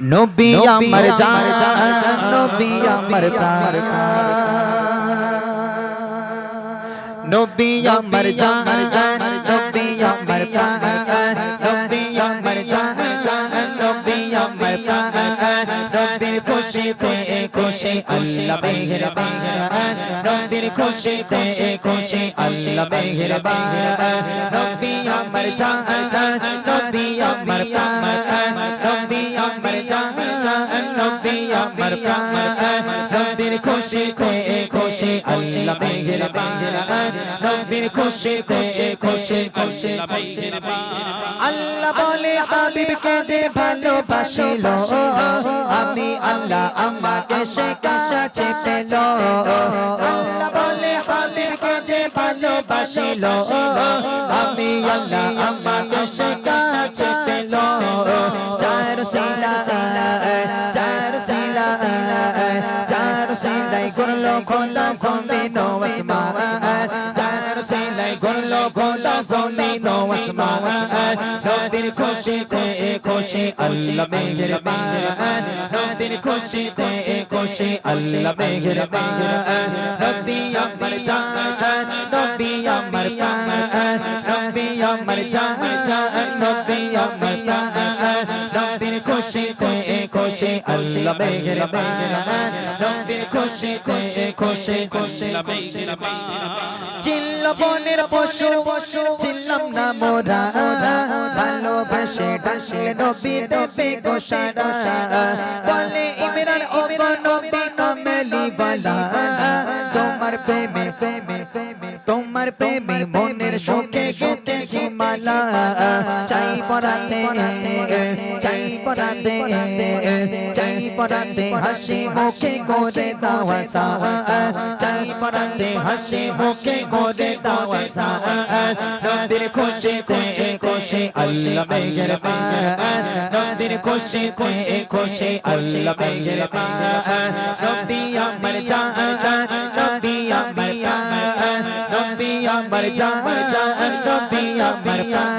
নবী আমার জান, নবী আমার প্রাণ, নবী আমার জান, নবী আমার প্রাণ, নবী আমার জান, নবী আমার প্রাণ, নবীর খুশিতে খুশি আল্লাহ মেহেরবান, নবীর খুশিতে খুশি আল্লাহ মেহেরবান, নবী আমার জান, নবী আমার প্রাণ, নবী আমার জান, নবী আমার প্রাণ, নবীর খুশিতে খুশি আল্লাহ মেহেরবান, নবীর খুশিতে খুশি আল্লাহ মেহেরবান। আল্লাহ বলে হাবিবকে যে ভালোবাসিল, আমি আল্লাহ আমাকে সে কাছে পেল। আল্লাহ বলে হাবিবকে যে ভালোবাসিল, আমি আল্লাহ আমাকে সে কাছে পেল। চার সিলা চার সিলা চার সিলাই করলো খোদা জমিন ও আসমান, চার সিলাই করলো খোদা জমিন ও আসমান, নবীর খুশিতে খুশি আল্লাহ মেহেরবান, নবীর খুশিতে খুশি আল্লাহ মেহেরবান, নবী আমার জান, নবী আমার প্রাণ, নবী আমার জান, নবী আমার প্রাণ, নবীর খুশিতে খুশি আল্লাহ মেহেরবান, নবীর খুশিতে খুশি আল্লাহ মেহেরবান। চিল্ল বনের পশু চিল্লাম না মোরা, ভালোবাসে ডাকলে নবী দেবে গো সারা, বলে ইমরান ও গো নবী কামেলি ওয়ালা, তোমার প্রেমে তোমার প্রেমে মনের সুখে গেঁথেছি মালা, চাই পরাতে চাই পরাতে চাই পরাতে হাসি মুখে করে দাওয়া সা, চাই পরাতে হাসি মুখে করে দাওয়া সা, নবীর খুশিতে খুশি আল্লাহ মেহেরবান, নবীর খুশিতে খুশি আল্লাহ মেহেরবান, নবী আমার জান, নবী আমার প্রাণ, নবী আমার জান, নবী আমার প্রাণ,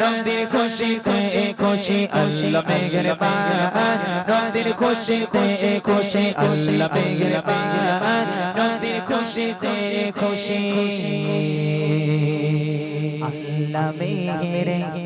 নবীর খুশিতে খুশি আল্লাহ মেহেরবান, নবীর খুশিতে খুশি আল্লাহ মেহেরবান, নবীর খুশিতে খুশি আল্লাহ মেহেরবান।